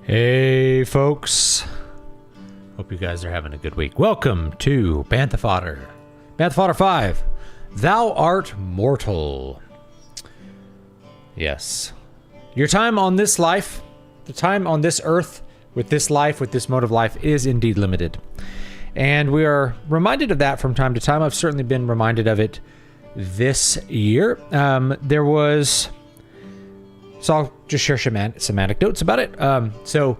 Hey folks, hope you guys are having a good week. Welcome to Bantha Fodder. Bantha Fodder 5, Thou Art Mortal. Yes, your time on this life, the time on this earth, with this life, with this mode of life, is indeed limited. And we are reminded of that from time to time. I've certainly been reminded of it this year. So I'll just share some anecdotes about it. So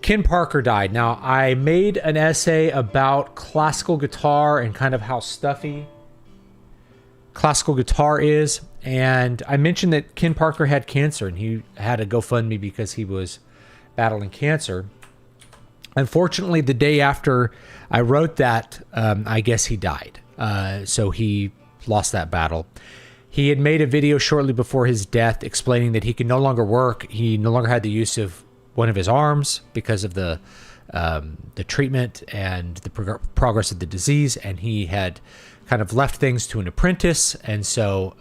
Ken Parker died. Now, I made an essay about classical guitar and kind of how stuffy classical guitar is. And I mentioned that Ken Parker had cancer and he had a GoFundMe because he was battling cancer. Unfortunately, the day after I wrote that, I guess he died. So he lost that battle. He had made a video shortly before his death explaining that he could no longer work. He no longer had the use of one of his arms because of the treatment and the progress of the disease, and he had kind of left things to an apprentice, and so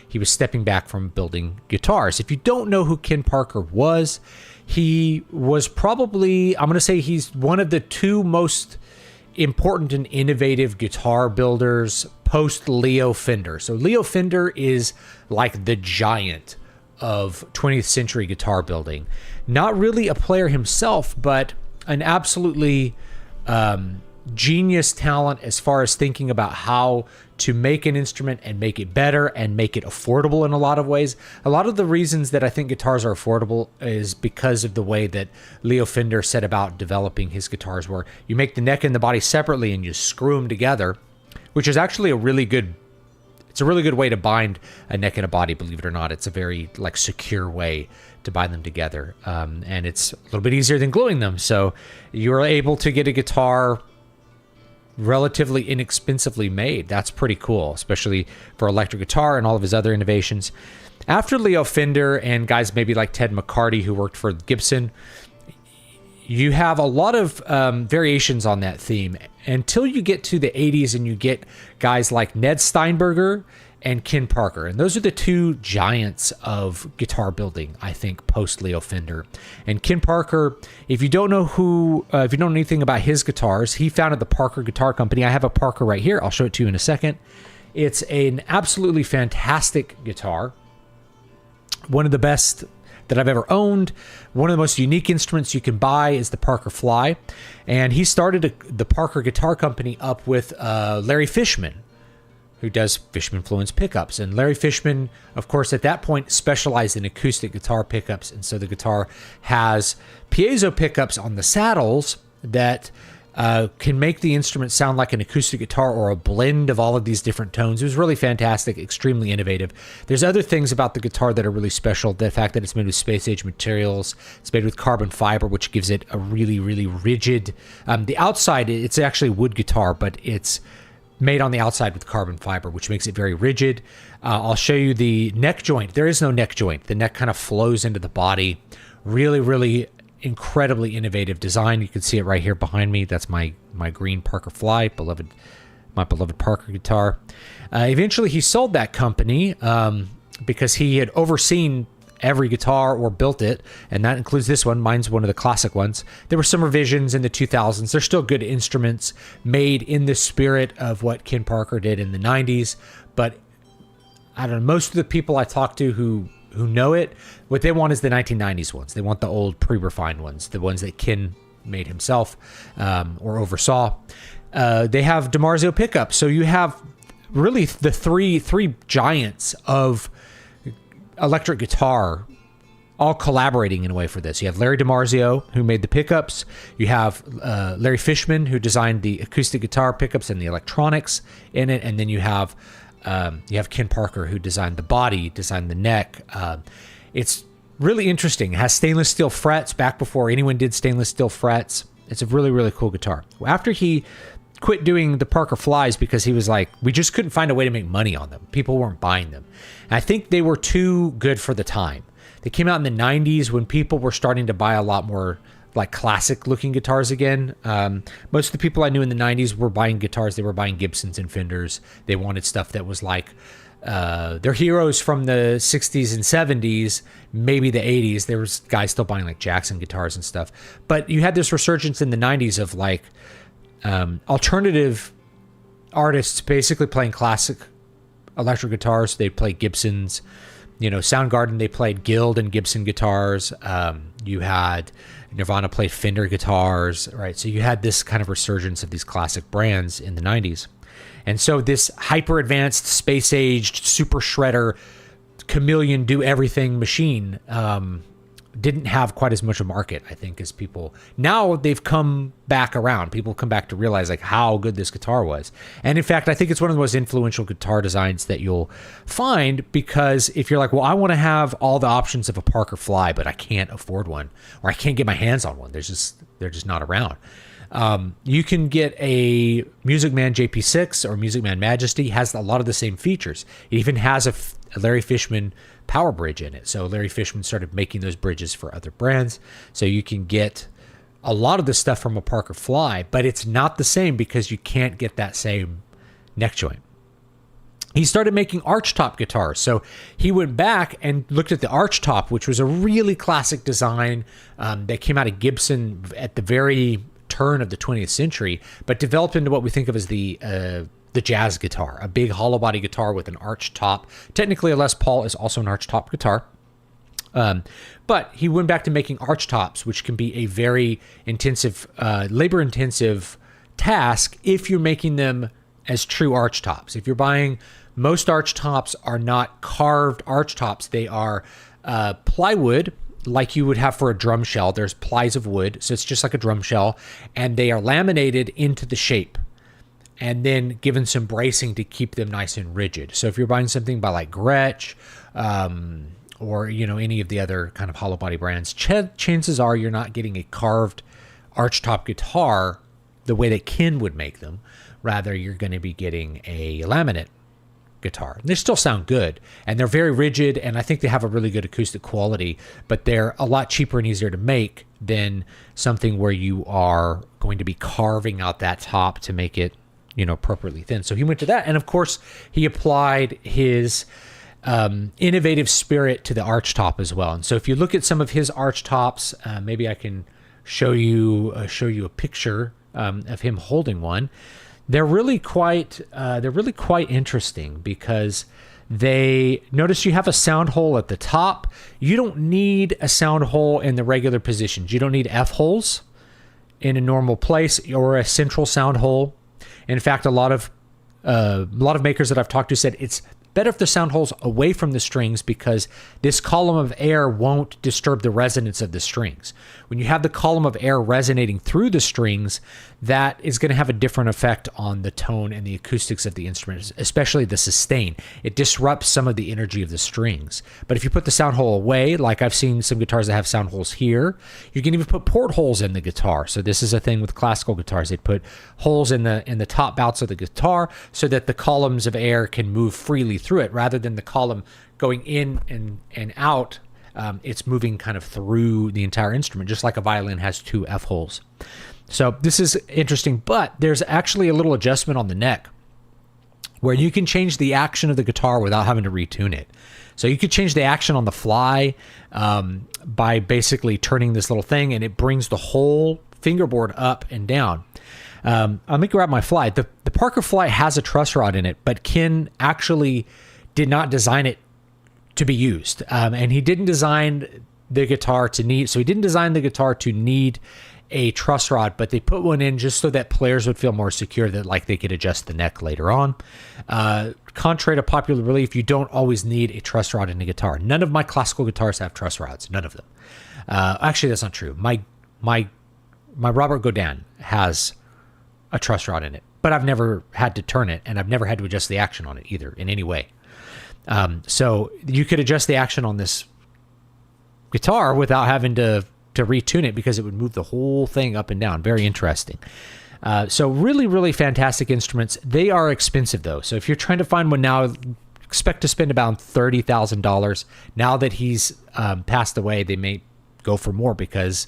he was stepping back from building guitars. If you don't know who Ken Parker was, he was probably, I'm going to say he's one of the two most important and innovative guitar builders post Leo Fender. So Leo Fender is like the giant of 20th century guitar building. Not really a player himself, but an absolutely genius talent as far as thinking about how to make an instrument and make it better and make it affordable in a lot of ways. A lot of the reasons that I think guitars are affordable is because of the way that Leo Fender set about developing his guitars, where you make the neck and the body separately and you screw them together, which is actually a really good way to bind a neck and a body, believe it or not. It's a very secure way to bind them together. And it's a little bit easier than gluing them. So you're able to get a guitar relatively inexpensively made. That's pretty cool, especially for electric guitar and all of his other innovations. After Leo Fender and guys maybe like Ted McCarty, who worked for Gibson, you have a lot of variations on that theme until you get to the 80s and you get guys like Ned Steinberger and Ken Parker. And those are the two giants of guitar building, I think, post Leo Fender. And Ken Parker, if you don't know anything about his guitars, he founded the Parker Guitar Company. I have a Parker right here. I'll show it to you in a second. It's an absolutely fantastic guitar. One of the best that I've ever owned. One of the most unique instruments you can buy is the Parker Fly. And he started the Parker Guitar Company up with Larry Fishman, who does Fishman-Fluence pickups. And Larry Fishman, of course, at that point specialized in acoustic guitar pickups. And so the guitar has piezo pickups on the saddles that can make the instrument sound like an acoustic guitar or a blend of all of these different tones. It was really fantastic, extremely innovative. There's other things about the guitar that are really special. The fact that it's made with space-age materials. It's made with carbon fiber, which gives it a really, really rigid... the outside, it's actually a wood guitar, but it's made on the outside with carbon fiber, which makes it very rigid. I'll show you the neck joint. There is no neck joint. The neck kind of flows into the body. Really, really incredibly innovative design. You can see it right here behind me. That's my green Parker Fly, my beloved Parker guitar. Eventually, he sold that company because he had overseen every guitar or built it, and that includes this one. Mine's one of the classic ones. There were some revisions in the 2000s. They're still good instruments made in the spirit of what Ken Parker did in the 90s, but I don't know, most of the people I talk to who know it, what they want is the 1990s ones. They want the old pre-refined ones, the ones that Ken made himself or oversaw. They have DiMarzio pickups, so you have really the three giants of electric guitar all collaborating in a way for this. You have Larry DiMarzio, who made the pickups. You have Larry Fishman, who designed the acoustic guitar pickups and the electronics in it. And then you have Ken Parker, who designed the body, designed the neck. It's really interesting. It has stainless steel frets back before anyone did stainless steel frets. It's a really, really cool guitar. After he quit doing the Parker Flies because he was like, we just couldn't find a way to make money on them. People weren't buying them. And I think they were too good for the time. They came out in the 90s when people were starting to buy a lot more like classic looking guitars again. Most of the people I knew in the 90s were buying guitars. They were buying Gibsons and Fenders. They wanted stuff that was like they're heroes from the 60s and 70s, maybe the 80s. There was guys still buying like Jackson guitars and stuff. But you had this resurgence in the 90s of like alternative artists basically playing classic electric guitars. They played Gibsons. Soundgarden, they played Guild and Gibson guitars. You had Nirvana played Fender guitars, right? So you had this kind of resurgence of these classic brands in the 90s. And so this hyper-advanced, space-aged, super shredder, chameleon, do-everything machine didn't have quite as much a market, I think, as people. Now they've come back around. People come back to realize like how good this guitar was. And in fact, I think it's one of the most influential guitar designs that you'll find, because if you're like, well, I want to have all the options of a Parker Fly, but I can't afford one, or I can't get my hands on one. They're just not around. You can get a Music Man JP6 or Music Man Majesty. Has a lot of the same features. It even has a Larry Fishman power bridge in it. So Larry Fishman started making those bridges for other brands. So you can get a lot of the stuff from a Parker Fly, but it's not the same because you can't get that same neck joint. He started making archtop guitars. So he went back and looked at the archtop, which was a really classic design that came out of Gibson at the very turn of the 20th century, but developed into what we think of as the jazz guitar, a big hollow body guitar with an arch top. Technically, a Les Paul is also an arch top guitar. But he went back to making arch tops, which can be a very intensive, labor-intensive task if you're making them as true arch tops. If you're buying, most arch tops are not carved arch tops. They are plywood, like you would have for a drum shell. There's plies of wood, so it's just like a drum shell, and they are laminated into the shape and then given some bracing to keep them nice and rigid. So if you're buying something by like Gretsch, or any of the other kind of hollow body brands, chances are you're not getting a carved archtop guitar the way that Ken would make them. Rather, you're going to be getting a laminate guitar. They still sound good, and they're very rigid, and I think they have a really good acoustic quality, but they're a lot cheaper and easier to make than something where you are going to be carving out that top to make it appropriately thin. So he went to that, and of course he applied his innovative spirit to the arch top as well. And so if you look at some of his arch tops, maybe I can show you a picture of him holding one. They're really quite interesting, because they notice you have a sound hole at the top. You don't need a sound hole in the regular positions. You don't need F holes in a normal place or a central sound hole. In fact, a lot of makers that I've talked to said it's better if the sound hole's away from the strings, because this column of air won't disturb the resonance of the strings. When you have the column of air resonating through the strings, that is going to have a different effect on the tone and the acoustics of the instrument, especially the sustain. It disrupts some of the energy of the strings. But if you put the sound hole away, like I've seen some guitars that have sound holes here, you can even put portholes in the guitar. So this is a thing with classical guitars. They'd put holes in the top bouts of the guitar so that the columns of air can move freely through it, rather than the column going in and out. It's moving kind of through the entire instrument, just like a violin has two F holes. So this is interesting, but there's actually a little adjustment on the neck where you can change the action of the guitar without having to retune it. So you could change the action on the fly by basically turning this little thing, and it brings the whole fingerboard up and down. Let me grab my fly. The Parker Fly has a truss rod in it, but Ken actually did not design it to be used. And he didn't design the guitar to need, so he didn't design the guitar to need a truss rod, but they put one in just so that players would feel more secure, that like they could adjust the neck later on. Contrary to popular belief, you don't always need a truss rod in a guitar. None of my classical guitars have truss rods. None of them. Actually, that's not true. My Robert Godin has a truss rod in it, but I've never had to turn it, and I've never had to adjust the action on it either in any way. So you could adjust the action on this guitar without having to retune it, because it would move the whole thing up and down. Very interesting. So really, really fantastic instruments. They are expensive though. So if you're trying to find one now, expect to spend about $30,000. Now that he's passed away, they may go for more because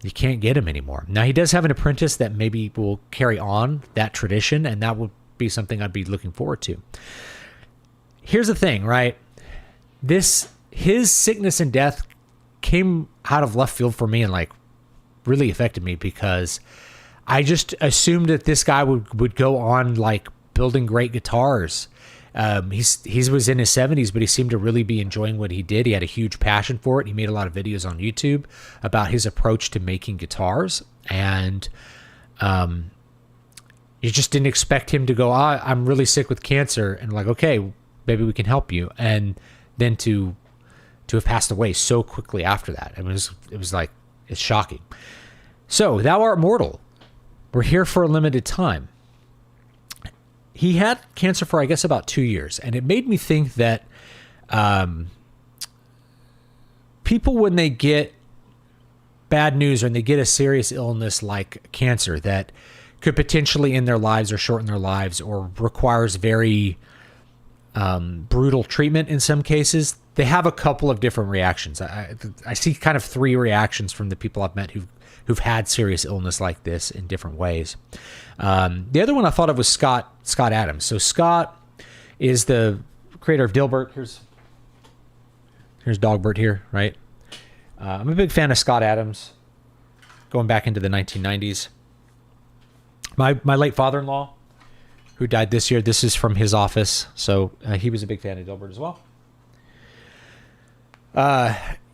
you can't get him anymore. Now he does have an apprentice that maybe will carry on that tradition, and that would be something I'd be looking forward to. here's the thing, right? His sickness and death came out of left field for me and like really affected me because I just assumed that this guy would go on like building great guitars. He was in his 70s, but he seemed to really be enjoying what he did. He had a huge passion for it. He made a lot of videos on YouTube about his approach to making guitars. And you just didn't expect him to go, I'm really sick with cancer. And like, okay, maybe we can help you. And then to have passed away so quickly after that. I mean, it was like, it's shocking. So, thou art mortal. We're here for a limited time. He had cancer for, I guess, about 2 years. And it made me think that people, when they get bad news or when they get a serious illness like cancer that could potentially end their lives or shorten their lives or requires very brutal treatment in some cases, they have a couple of different reactions. I see kind of 3 reactions from the people I've met who've had serious illness like this in different ways. The other one I thought of was Scott Adams. So Scott is the creator of Dilbert. Here's Dogbert here, right? I'm a big fan of Scott Adams, going back into the 1990s. My late father-in-law, who died this year, this is from his office. So he was a big fan of Dilbert as well.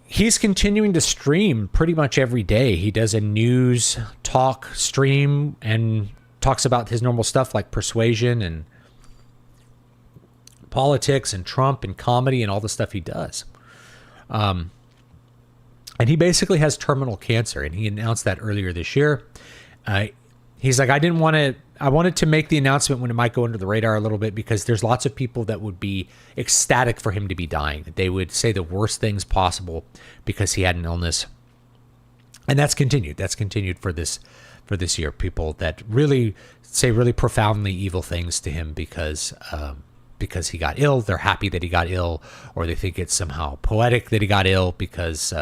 He's continuing to stream pretty much every day. He does a news talk stream and talks about his normal stuff like persuasion and politics and Trump and comedy and all the stuff he does. And he basically has terminal cancer, and he announced that earlier this year. He's like, I wanted to make the announcement when it might go under the radar a little bit because there's lots of people that would be ecstatic for him to be dying. They would say the worst things possible because he had an illness. And that's continued. That's continued for this year. People that really say really profoundly evil things to him because he got ill. They're happy that he got ill, or they think it's somehow poetic that he got ill because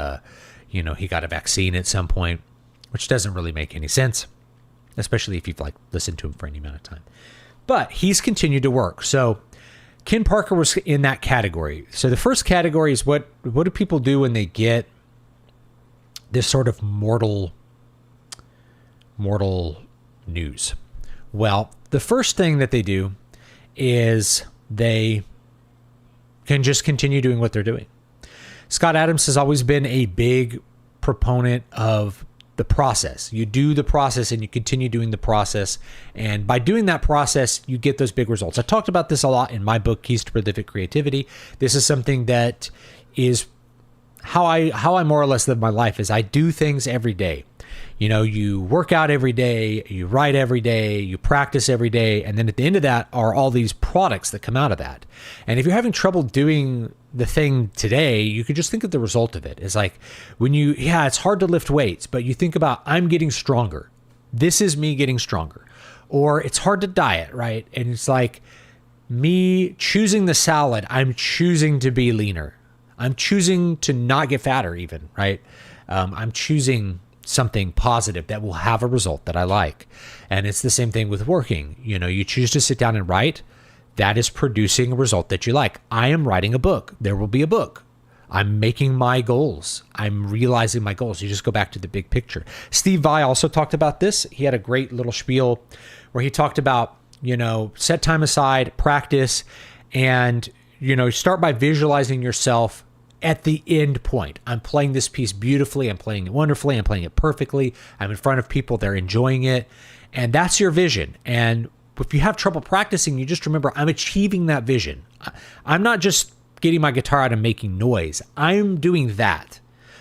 he got a vaccine at some point, which doesn't really make any sense, especially if you've like listened to him for any amount of time. But he's continued to work. So Ken Parker was in that category. So the first category is what do people do when they get this sort of mortal news? Well, the first thing that they do is they can just continue doing what they're doing. Scott Adams has always been a big proponent of the process. You do the process and you continue doing the process. And by doing that process, you get those big results. I talked about this a lot in my book, Keys to Prolific Creativity. This is something that is how I more or less live my life is I do things every day. You work out every day, you write every day, you practice every day. And then at the end of that are all these products that come out of that. And if you're having trouble doing the thing today, you could just think of the result of it. It's like it's hard to lift weights, but you think about, I'm getting stronger. This is me getting stronger. Or it's hard to diet, right? And it's like me choosing the salad, I'm choosing to be leaner. I'm choosing to not get fatter even, right? I'm choosing something positive that will have a result that I like. And it's the same thing with working. You choose to sit down and write. That is producing a result that you like. I am writing a book. There will be a book. I'm making my goals. I'm realizing my goals. You just go back to the big picture. Steve Vai also talked about this. He had a great little spiel where he talked about, set time aside, practice, and, start by visualizing yourself at the end point. I'm playing this piece beautifully. I'm playing it wonderfully. I'm playing it perfectly. I'm in front of people. They're enjoying it. And that's your vision. And if you have trouble practicing, you just remember, I'm achieving that vision. I'm not just getting my guitar out and making noise. I'm doing that.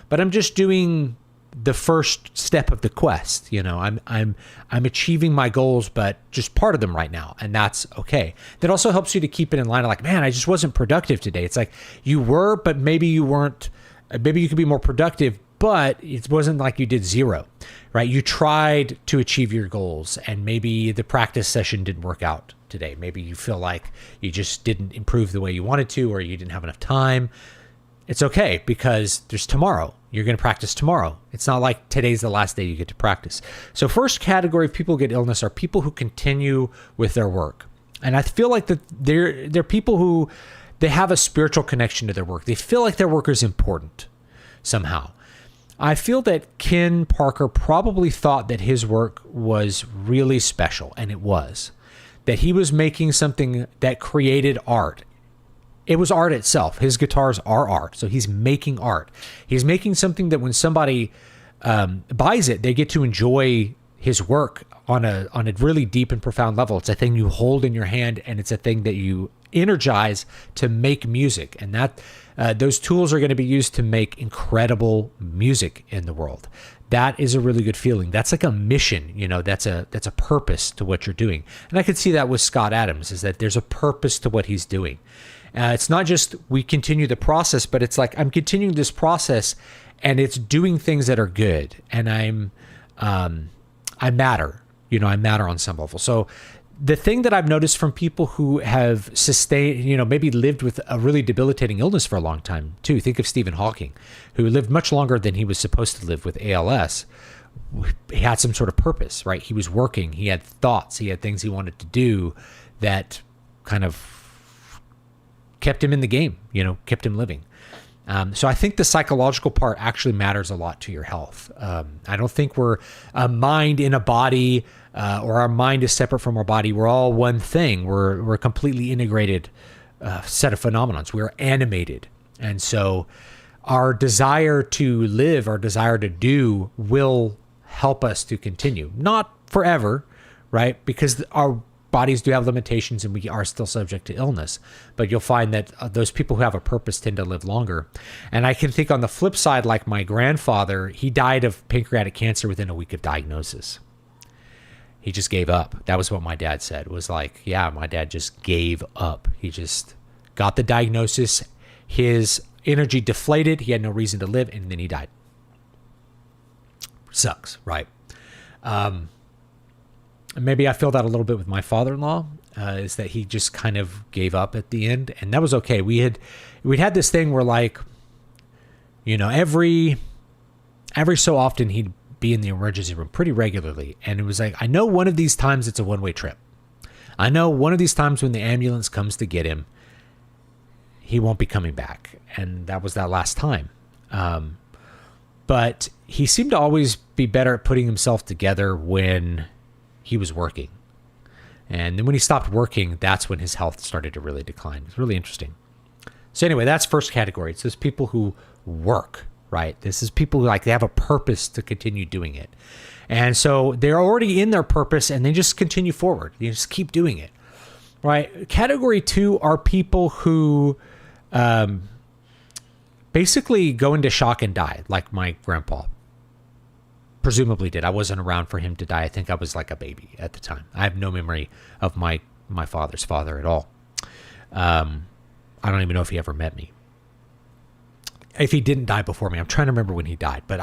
But I'm just doing the first step of the quest. I'm achieving my goals, but just part of them right now, and that's okay. That also helps you to keep it in line. Like, man, I just wasn't productive today. It's like you were, but maybe you weren't. Maybe you could be more productive, but it wasn't like you did zero, right? You tried to achieve your goals, and maybe the practice session didn't work out today. Maybe you feel like you just didn't improve the way you wanted to, or you didn't have enough time. It's okay because there's tomorrow. You're going to practice tomorrow. It's not like today's the last day you get to practice. So first category of people who get illness are people who continue with their work. And I feel like that they're people who they have a spiritual connection to their work. They feel like their work is important somehow. I feel that Ken Parker probably thought that his work was really special, and it was. That he was making something that created art. It was art itself. His guitars are art, so he's making art. He's making something that when somebody buys it, they get to enjoy his work on a really deep and profound level. It's a thing you hold in your hand, and it's a thing that you energize to make music, and that those tools are going to be used to make incredible music in the world. That is a really good feeling. That's like a mission, that's a purpose to what you're doing. And I could see that with Scott Adams, is that there's a purpose to what he's doing. It's not just we continue the process, but it's like I'm continuing this process and it's doing things that are good, and I matter, I matter on some level. So the thing that I've noticed from people who have sustained, maybe lived with a really debilitating illness for a long time too. Think of Stephen Hawking, who lived much longer than he was supposed to live with ALS. He had some sort of purpose, right? He was working, he had thoughts, he had things he wanted to do that kind of kept him in the game, kept him living. So I think the psychological part actually matters a lot to your health. I don't think we're a mind in a body, or our mind is separate from our body. We're all one thing. We're a completely integrated set of phenomenons. We're animated. And so our desire to live, our desire to do will help us to continue. Not forever, right? Because our bodies do have limitations and we are still subject to illness. But you'll find that those people who have a purpose tend to live longer. And I can think on the flip side, like my grandfather, he died of pancreatic cancer within a week of diagnosis. He just gave up. That was what my dad said. It was like, yeah, my dad just gave up. He just got the diagnosis. His energy deflated. He had no reason to live, and then he died. Sucks, right? Maybe I feel that a little bit with my father-in-law, is that he just kind of gave up at the end, and that was okay. We'd had this thing where, like, every so often he'd be in the emergency room pretty regularly, and it was like, I know one of these times it's a one-way trip. I know one of these times when the ambulance comes to get him, he won't be coming back, and that was that last time. But he seemed to always be better at putting himself together when he was working, and then when he stopped working, that's when his health started to really decline. It's really interesting. So anyway, that's first category. It's those people who work. Right? This is people who they have a purpose to continue doing it. And so they're already in their purpose and they just continue forward. You just keep doing it. Right? Category 2 are people who basically go into shock and die, like my grandpa presumably did. I wasn't around for him to die. I think I was like a baby at the time. I have no memory of my father's father at all. I don't even know if he ever met me. If he didn't die before me, I'm trying to remember when he died, but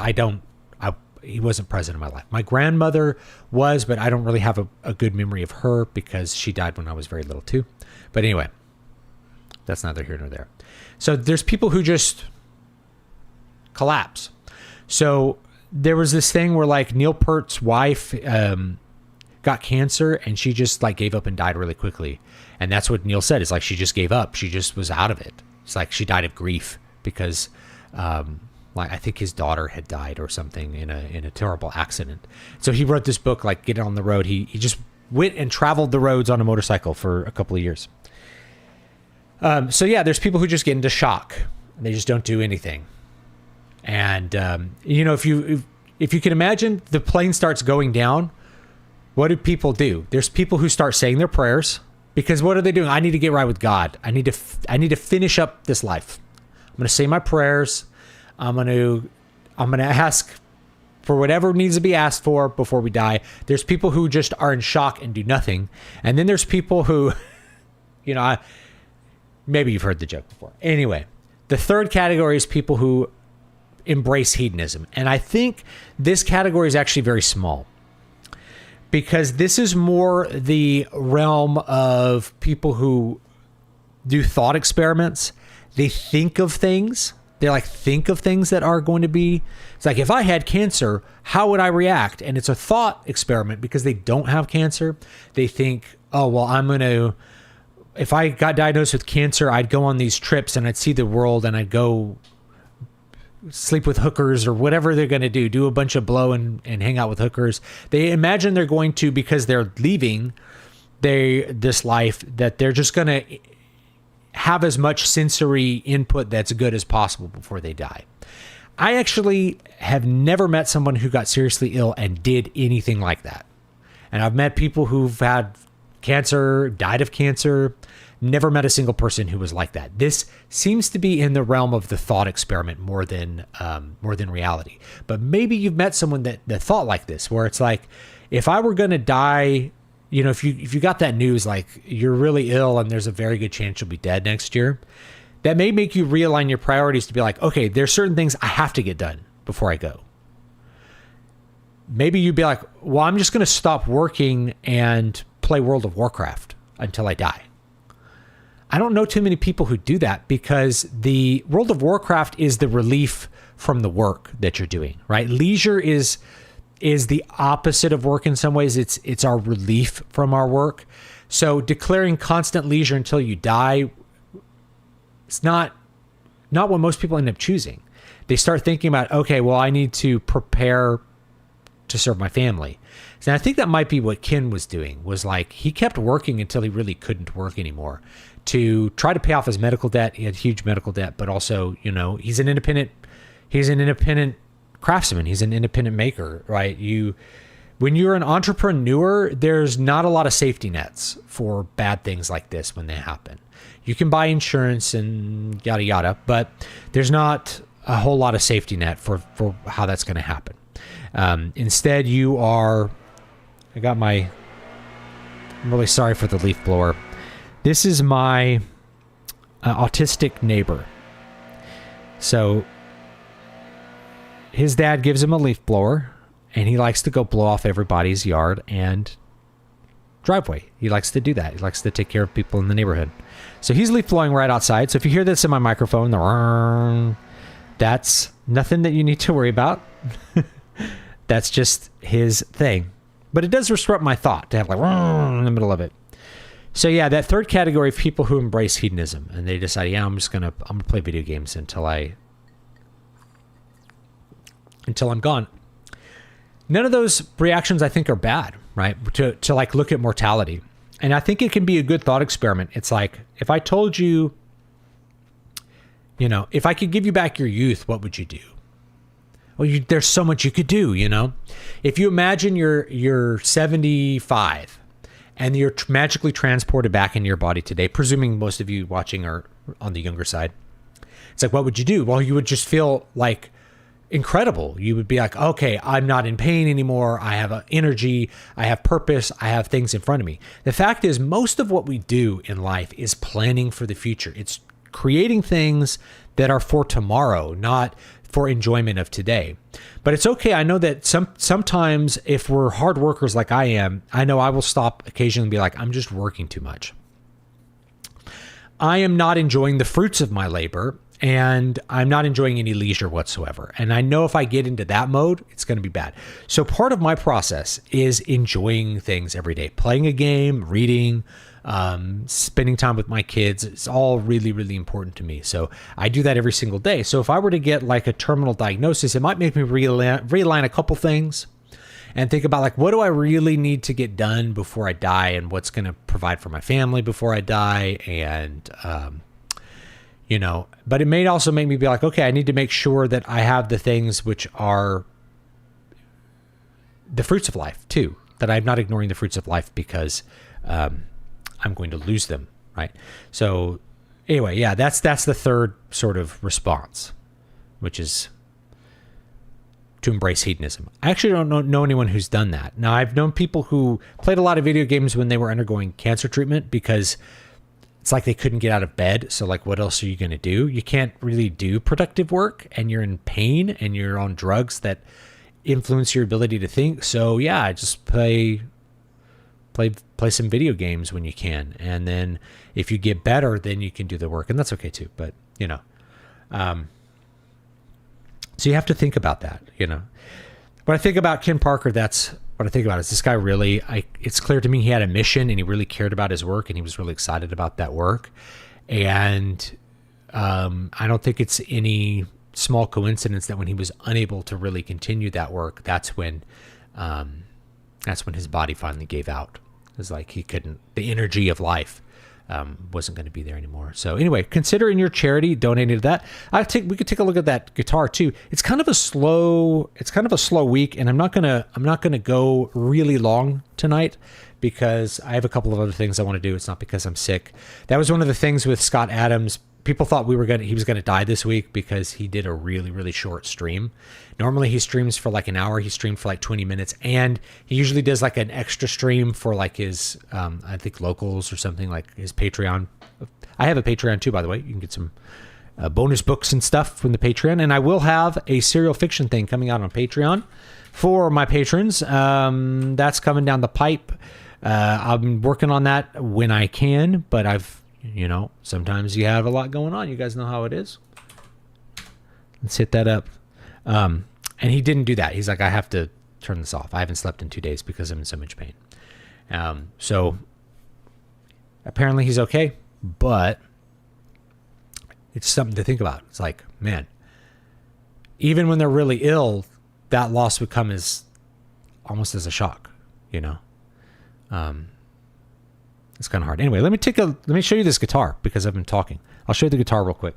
he wasn't present in my life. My grandmother was, but I don't really have a good memory of her because she died when I was very little too. But anyway, that's neither here nor there. So there's people who just collapse. So there was this thing where Neil Peart's wife got cancer and she just gave up and died really quickly. And that's what Neil said. It's she just gave up. She just was out of it. It's she died of grief. Because I think his daughter had died or something in a terrible accident. So he wrote this book, Get on the Road. He just went and traveled the roads on a motorcycle for a couple of years. So yeah, there's people who just get into shock. They just don't do anything. And if you can imagine the plane starts going down, what do people do? There's people who start saying their prayers because what are they doing? I need to get right with God. I need to finish up this life. I'm going to say my prayers. I'm going to ask for whatever needs to be asked for before we die. There's people who just are in shock and do nothing. And then there's people who, maybe you've heard the joke before. Anyway, the third category is people who embrace hedonism. And I think this category is actually very small because this is more the realm of people who do thought experiments. They think of things. They think of things that are going to be. It's if I had cancer, how would I react? And it's a thought experiment because they don't have cancer. They think, oh, well, I'm going to if I got diagnosed with cancer, I'd go on these trips and I'd see the world and I'd go sleep with hookers or whatever they're going to do a bunch of blow and hang out with hookers. They imagine they're going to, because they're leaving this life, that they're just going to have as much sensory input that's good as possible before they die. I actually have never met someone who got seriously ill and did anything like that. And I've met people who've had cancer, died of cancer, never met a single person who was like that. This seems to be in the realm of the thought experiment more than reality. But maybe you've met someone that thought like this, where it's like, if I were going to die, you know, if you got that news, like you're really ill and there's a very good chance you'll be dead next year, that may make you realign your priorities to be like, okay, there's certain things I have to get done before I go. Maybe you'd be like, well, I'm just going to stop working and play World of Warcraft until I die. I don't know too many people who do that, because the World of Warcraft is the relief from the work that you're doing, right? Leisure is the opposite of work in some ways. It's our relief from our work. So declaring constant leisure until you die, it's not what most people end up choosing. They start thinking about, okay, well, I need to prepare to serve my family. And I think that might be what Ken was doing, was like he kept working until he really couldn't work anymore to try to pay off his medical debt. He had huge medical debt, but also, you know, he's an independent craftsman. He's an independent maker, right? When you're an entrepreneur, there's not a lot of safety nets for bad things like this when they happen. You can buy insurance and yada, yada, but there's not a whole lot of safety net for how that's going to happen. Instead, I'm really sorry for the leaf blower. This is my autistic neighbor. So his dad gives him a leaf blower, and he likes to go blow off everybody's yard and driveway. He likes to do that. He likes to take care of people in the neighborhood. So he's leaf blowing right outside. So if you hear this in my microphone, that's nothing that you need to worry about. That's just his thing. But it does disrupt my thought to have like in the middle of it. So yeah, that third category of people who embrace hedonism and they decide, yeah, I'm gonna play video games until I'm gone. None of those reactions I think are bad, right? To like look at mortality. And I think it can be a good thought experiment. It's like, if I told you, you know, if I could give you back your youth, what would you do? Well, there's so much you could do, you know? If you imagine you're 75 and you're magically transported back into your body today, presuming most of you watching are on the younger side, it's like, what would you do? Well, you would just feel like incredible. You would be like, okay, I'm not in pain anymore. I have energy. I have purpose. I have things in front of me. The fact is, most of what we do in life is planning for the future. It's creating things that are for tomorrow, not for enjoyment of today. But it's okay. I know that sometimes if we're hard workers like I am, I know I will stop occasionally and be like, I'm just working too much. I am not enjoying the fruits of my labor, and I'm not enjoying any leisure whatsoever. And I know if I get into that mode, it's going to be bad. So part of my process is enjoying things every day, playing a game, reading, spending time with my kids. It's all really, really important to me. So I do that every single day. So if I were to get like a terminal diagnosis, it might make me realign a couple things and think about like, what do I really need to get done before I die, and what's going to provide for my family before I die. And, you know, but it may also make me be like, okay, I need to make sure that I have the things which are the fruits of life too, that I'm not ignoring the fruits of life because, I'm going to lose them. Right. So anyway, yeah, that's the third sort of response, which is to embrace hedonism. I actually don't know anyone who's done that. Now, I've known people who played a lot of video games when they were undergoing cancer treatment because it's like they couldn't get out of bed. So like, what else are you going to do? You can't really do productive work, and you're in pain and you're on drugs that influence your ability to think. So yeah, just play some video games when you can. And then if you get better, then you can do the work, and that's okay too. But you know, so you have to think about that, you know. When I think about Ken Parker, that's what I think about is this guy really, it's clear to me he had a mission and he really cared about his work and he was really excited about that work. And I don't think it's any small coincidence that when he was unable to really continue that work, that's when his body finally gave out. It was like he couldn't, the energy of life wasn't going to be there anymore. So anyway, consider in your charity donating to that. We could take a look at that guitar too. It's kind of a slow week, and I'm not gonna go really long tonight because I have a couple of other things I want to do. It's not because I'm sick. That was one of the things with Scott Adams. People thought he was gonna die this week because he did a really, really short stream. Normally he streams for like an hour. He streamed for like 20 minutes, and he usually does like an extra stream for like his, I think locals or something, like his Patreon. I have a Patreon too, by the way. You can get some bonus books and stuff from the Patreon, and I will have a serial fiction thing coming out on Patreon for my patrons. That's coming down the pipe. I'm working on that when I can, but sometimes you have a lot going on. You guys know how it is. Let's hit that up. And he didn't do that. He's like, I have to turn this off. I haven't slept in 2 days because I'm in so much pain. So apparently he's okay, but it's something to think about. It's like, man, even when they're really ill, that loss would come as almost as a shock, It's kind of hard. Anyway, let me show you this guitar because I've been talking. I'll show you the guitar real quick.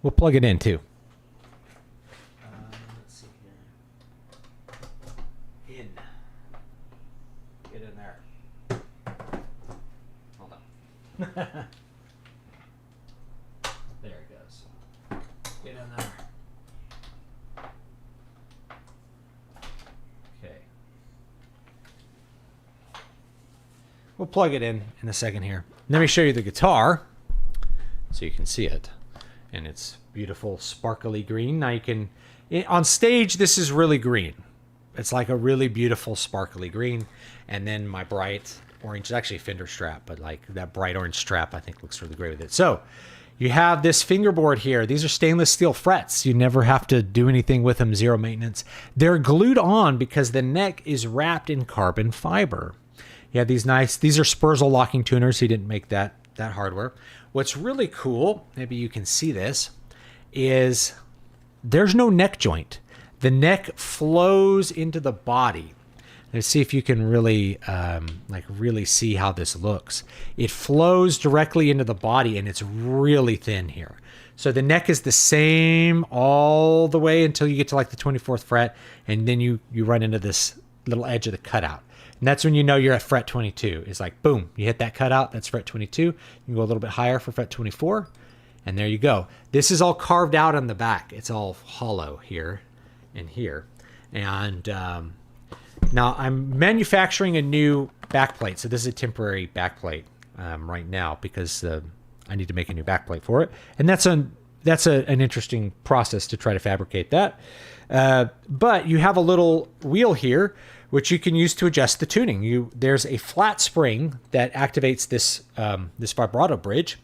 We'll plug it in too. Let's see here. Get in there. Hold on. There it goes. Get in there. Okay. We'll plug it in a second here. Let me show you the guitar so you can see it. And it's beautiful, sparkly green. Now you can, on stage, this is really green. It's like a really beautiful, sparkly green. And then my bright orange, it's actually a Fender strap, but like that bright orange strap, I think looks really great with it. So you have this fingerboard here. These are stainless steel frets. You never have to do anything with them, zero maintenance. They're glued on because the neck is wrapped in carbon fiber. You have these are Spurzl locking tuners. He didn't make that hardware. What's really cool, maybe you can see this, is there's no neck joint. The neck flows into the body. Let's see if you can really really see how this looks. It flows directly into the body, and it's really thin here. So the neck is the same all the way until you get to like the 24th fret, and then you run into this little edge of the cutout. And that's when you know you're at fret 22. It's like, boom, you hit that cutout, that's fret 22. You can go a little bit higher for fret 24, and there you go. This is all carved out on the back. It's all hollow here and here. And now I'm manufacturing a new backplate. So this is a temporary backplate right now because I need to make a new backplate for it. And that's an interesting process to try to fabricate that. But you have a little wheel here which you can use to adjust the tuning. There's a flat spring that activates this vibrato bridge,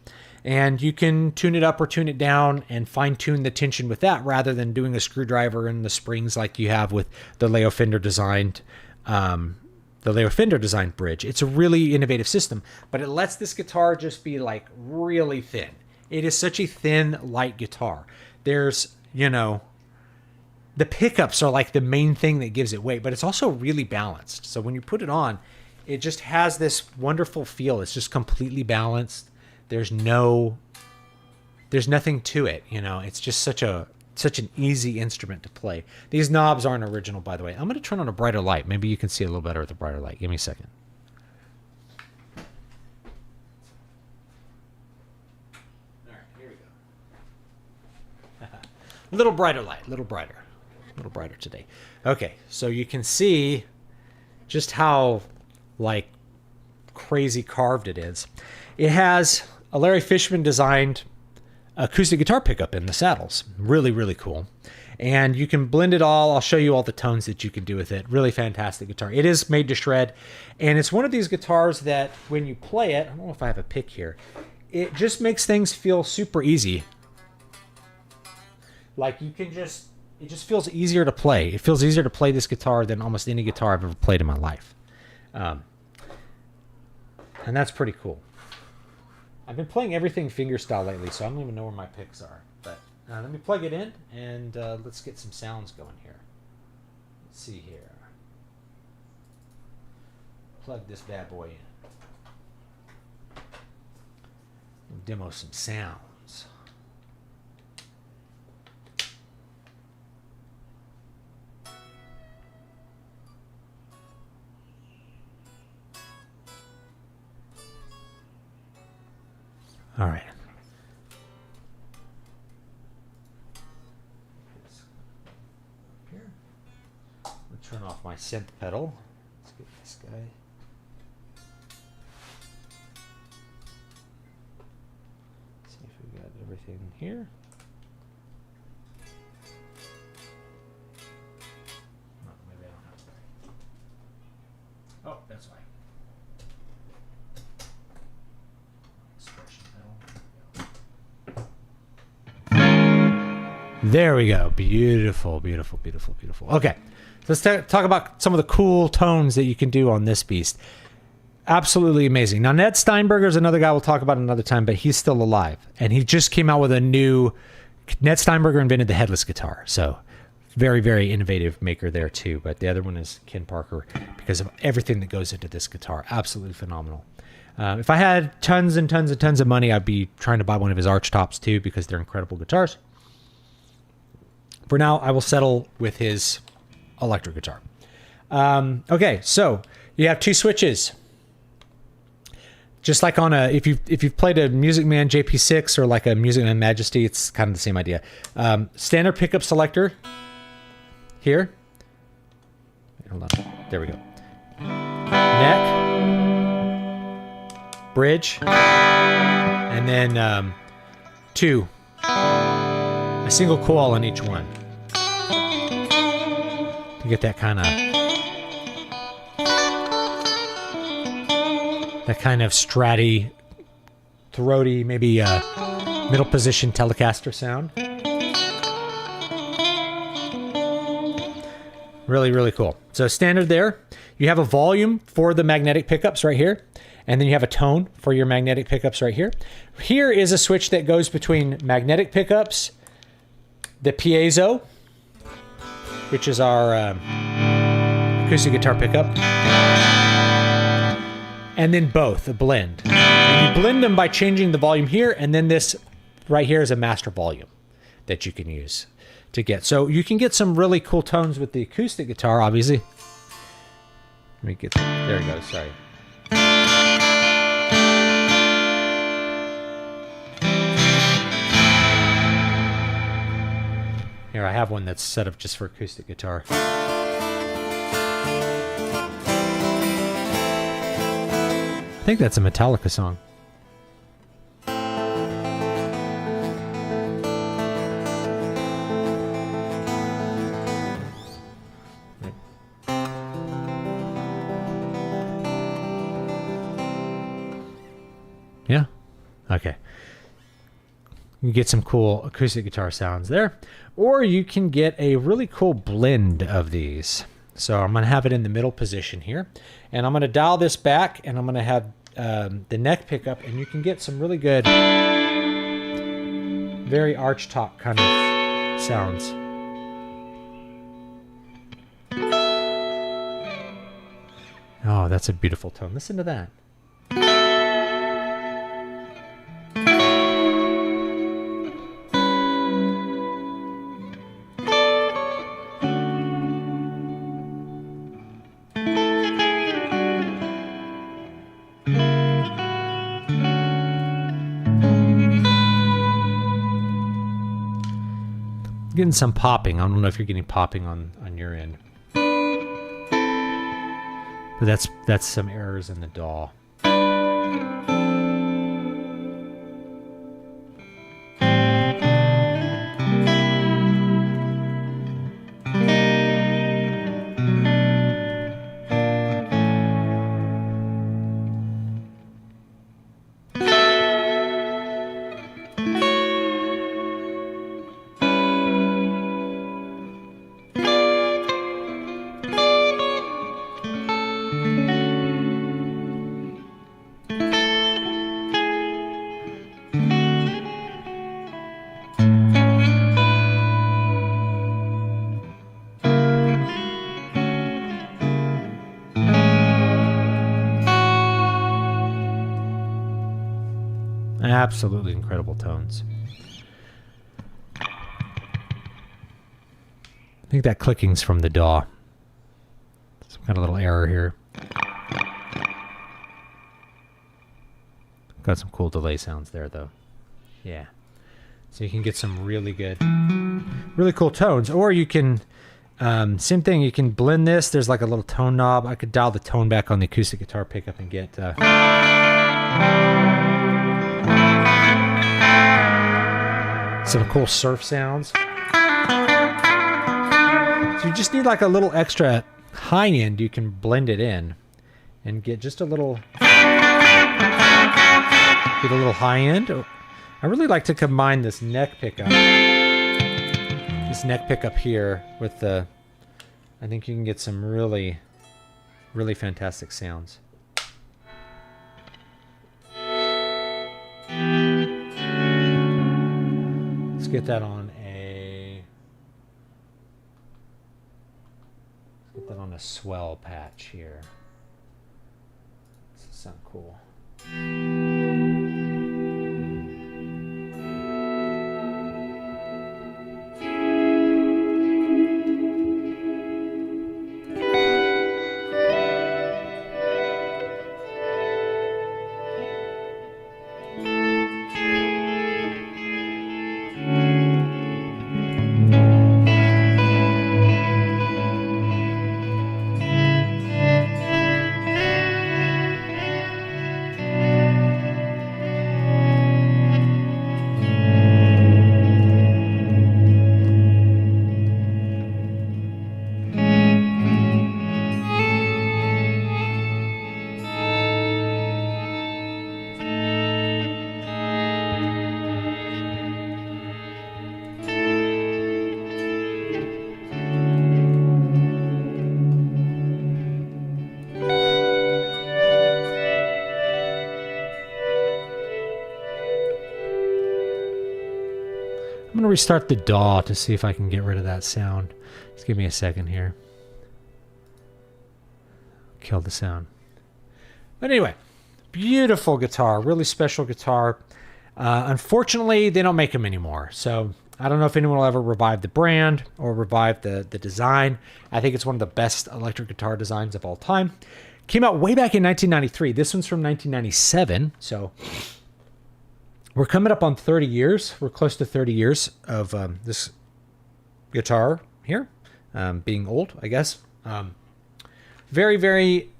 and you can tune it up or tune it down and fine tune the tension with that rather than doing a screwdriver in the springs like you have with the Leo Fender designed bridge. It's a really innovative system, but it lets this guitar just be like really thin. It is such a thin, light guitar. There's, the pickups are like the main thing that gives it weight, but it's also really balanced. So when you put it on, it just has this wonderful feel. It's just completely balanced. There's nothing to it. It's just such an easy instrument to play. These knobs aren't original, by the way. I'm going to turn on a brighter light. Maybe you can see a little better with the brighter light. Give me a second. All right, here we go. Little brighter light, little brighter today. Okay, so you can see just how like crazy carved it is. It has a Larry Fishman designed acoustic guitar pickup in the saddles. Really, really cool. And you can blend it all. I'll show you all the tones that you can do with it. Really fantastic guitar. It is made to shred. And it's one of these guitars that when you play it, I don't know if I have a pick here. it just makes things feel super easy. Like you can just, it just feels easier to play. It feels easier to play this guitar than almost any guitar I've ever played in my life. And that's pretty cool. I've been playing everything fingerstyle lately, so I don't even know where my picks are. But let me plug it in, and let's get some sounds going here. Let's see here. Plug this bad boy in. Demo some sounds. All right. Here. I'll turn off my synth pedal. Let's get this guy. See if we got everything here. Oh, maybe I don't have that. Oh, that's why. There we go. Beautiful, beautiful, beautiful, beautiful. Okay, let's talk about some of the cool tones that you can do on this beast. Absolutely amazing. Now, Ned Steinberger is another guy we'll talk about another time, but he's still alive. And he just came out with a new... Ned Steinberger invented the headless guitar. So, very, very innovative maker there, too. But the other one is Ken Parker because of everything that goes into this guitar. Absolutely phenomenal. If I had tons and tons and tons of money, I'd be trying to buy one of his arch tops, too, because they're incredible guitars. For now, I will settle with his electric guitar. Okay, so you have two switches. Just like on a, if you've played a Music Man JP6 or like a Music Man Majesty, it's kind of the same idea. Standard pickup selector here. Hold on, there we go. Neck, bridge, and then a single coil on each one to get that kind of stratty, throaty, maybe middle position Telecaster sound. Really, really cool. So standard there. You have a volume for the magnetic pickups right here. And then you have a tone for your magnetic pickups right here. Here is a switch that goes between magnetic pickups, the piezo, which is our acoustic guitar pickup, and then both, a blend. And you blend them by changing the volume here, and then this right here is a master volume that you can use to get. So you can get some really cool tones with the acoustic guitar, obviously. Let me get, there we go, sorry. Here, I have one that's set up just for acoustic guitar. I think that's a Metallica song. Yeah? Okay. You can get some cool acoustic guitar sounds there. Or you can get a really cool blend of these. So I'm going to have it in the middle position here. And I'm going to dial this back, and I'm going to have the neck pickup, and you can get some really good, very arch top kind of sounds. Oh, that's a beautiful tone. Listen to that. Getting some popping. I don't know if you're getting popping on your end. But that's some errors in the DAW. Absolutely incredible tones. I think that clicking's from the DAW. Some kind of little error here. Got some cool delay sounds there, though. Yeah. So you can get some really good, really cool tones. Or you can, same thing, you can blend this. There's like a little tone knob. I could dial the tone back on the acoustic guitar pickup and get... some cool surf sounds. So you just need like a little extra high end. You can blend it in and get just a little... Get a little high end. I really like to combine this neck pickup. This neck pickup here with the... I think you can get some really, really fantastic sounds. Let's get that on a... Let's get that on a swell patch here. This sounds cool. I'm going to restart the DAW to see if I can get rid of that sound. Just give me a second here. Kill the sound. But anyway, beautiful guitar, really special guitar. Unfortunately, they don't make them anymore. So I don't know if anyone will ever revive the brand or revive the design. I think it's one of the best electric guitar designs of all time. Came out way back in 1993. This one's from 1997. So we're coming up on 30 years. We're close to 30 years of this guitar here being old, I guess. Very, very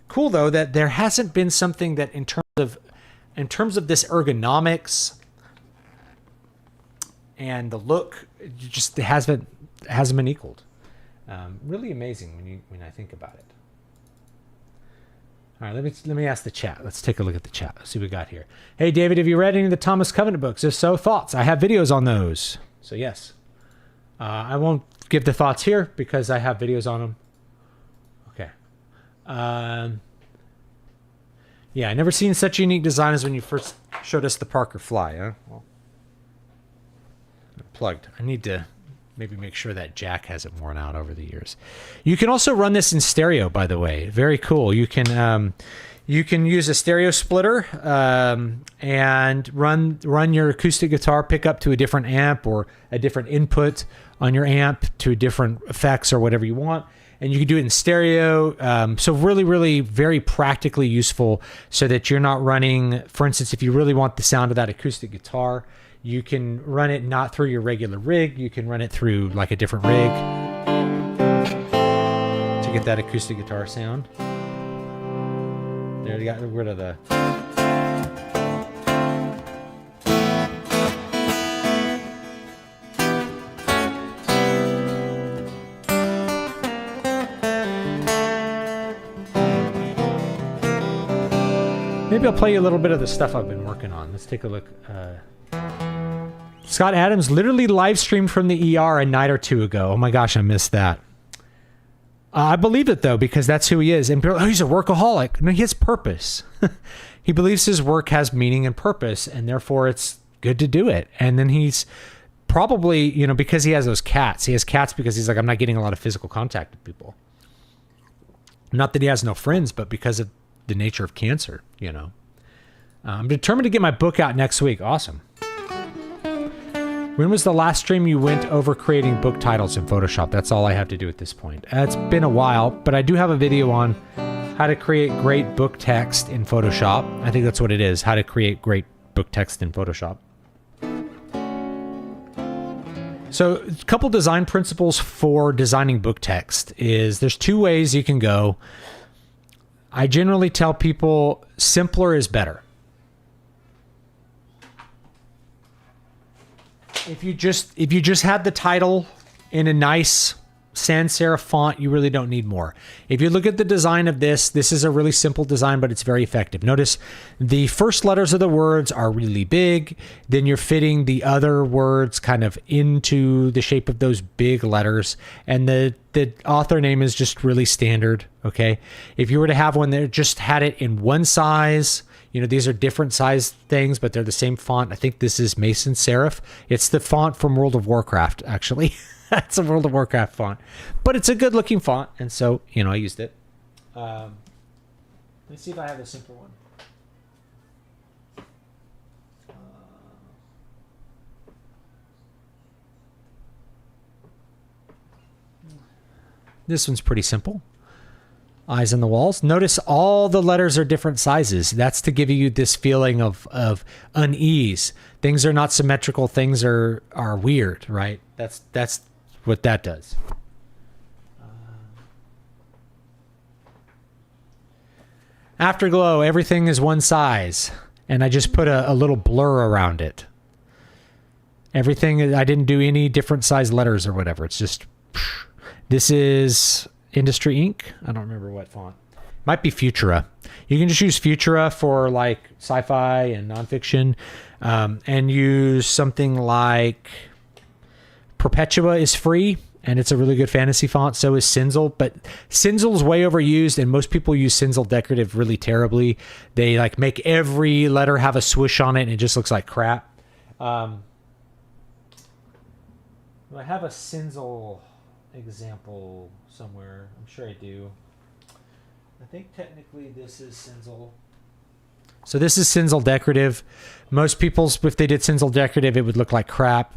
cool, though, that there hasn't been something that in terms of this ergonomics and the look, it just hasn't been equaled. Really amazing when I think about it. All right, let me ask the chat. Let's take a look at the chat. Let's see what we got here. Hey, David, have you read any of the Thomas Covenant books? If so, thoughts? I have videos on those. So, yes. I won't give the thoughts here because I have videos on them. Okay. Yeah, I never seen such unique design as when you first showed us the Parker Fly. Huh? Well, plugged. I need to maybe make sure that jack hasn't worn out over the years. You can also run this in stereo, by the way. Very cool. You can use a stereo splitter and run your acoustic guitar pickup to a different amp or a different input on your amp to different effects or whatever you want. And you can do it in stereo. So really, really very practically useful so that you're not running, for instance, if you really want the sound of that acoustic guitar, you can run it not through your regular rig. You can run it through like a different rig to get that acoustic guitar sound. There, you got rid of the... Maybe I'll play you a little bit of the stuff I've been working on. Let's take a look. Scott Adams literally live streamed from the ER a night or two ago. Oh my gosh, I missed that. I believe it though, because that's who he is. And people, oh, he's a workaholic. No, he has purpose. He believes his work has meaning and purpose, and therefore it's good to do it. And then he's probably, because he has those cats. He has cats because he's like, I'm not getting a lot of physical contact with people. Not that he has no friends, but because of the nature of cancer, I'm determined to get my book out next week. Awesome. When was the last stream you went over creating book titles in Photoshop? That's all I have to do at this point. It's been a while, but I do have a video on how to create great book text in Photoshop. I think that's what it is, how to create great book text in Photoshop. So a couple design principles for designing book text is there's two ways you can go. I generally tell people simpler is better. If you just had the title in a nice sans serif font, you really don't need more. If you look at the design of this is a really simple design, but it's very effective. Notice the first letters of the words are really big. Then you're fitting the other words kind of into the shape of those big letters. And the author name is just really standard, okay? If you were to have one that just had it in one size, you know, these are different size things, but they're the same font. I think this is Mason Serif. It's the font from World of Warcraft, actually. That's a World of Warcraft font. But it's a good looking font, and so, you know, I used it. Let's see if I have a simpler one. This one's pretty simple. Eyes on the walls. Notice all the letters are different sizes. That's to give you this feeling of unease. Things are not symmetrical. Things are weird, right? That's what that does. Afterglow, everything is one size. And I just put a little blur around it. Everything, I didn't do any different size letters or whatever. It's just, this is Industry Ink. I don't remember what font. Might be Futura. You can just use Futura for like sci-fi and nonfiction, and use something like Perpetua is free, and it's a really good fantasy font. So is Cinzel, but Cinzel's way overused, and most people use Cinzel Decorative really terribly. They like make every letter have a swoosh on it, and it just looks like crap. I have a Cinzel example somewhere. I'm sure I do. I think technically this is Cinzel. So this is Cinzel Decorative. Most people's, if they did Cinzel Decorative, it would look like crap.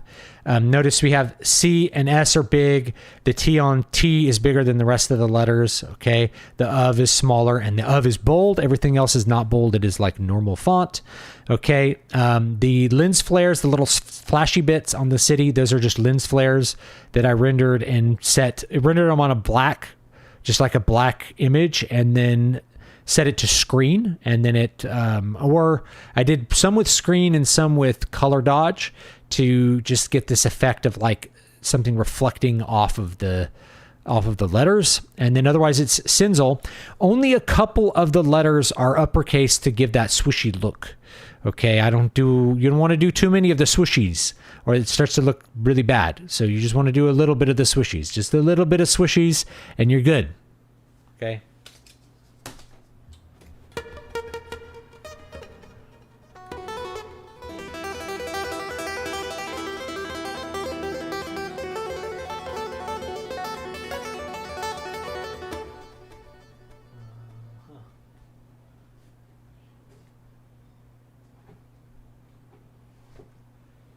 Notice we have C and S are big. The T on T is bigger than the rest of the letters. Okay. The of is smaller and the of is bold. Everything else is not bold. It is like normal font. Okay. The lens flares, the little flashy bits on the city, those are just lens flares that I rendered and rendered them on a black, just like a black image, and then set it to screen, and then it, or I did some with screen and some with color dodge to just get this effect of like something reflecting off of the letters. And then otherwise it's Cinzel. Only a couple of the letters are uppercase to give that swooshy look. Okay, you don't want to do too many of the swooshies or it starts to look really bad. So you just want to do a little bit of the swooshies, just a little bit of swooshies, and you're good. Okay.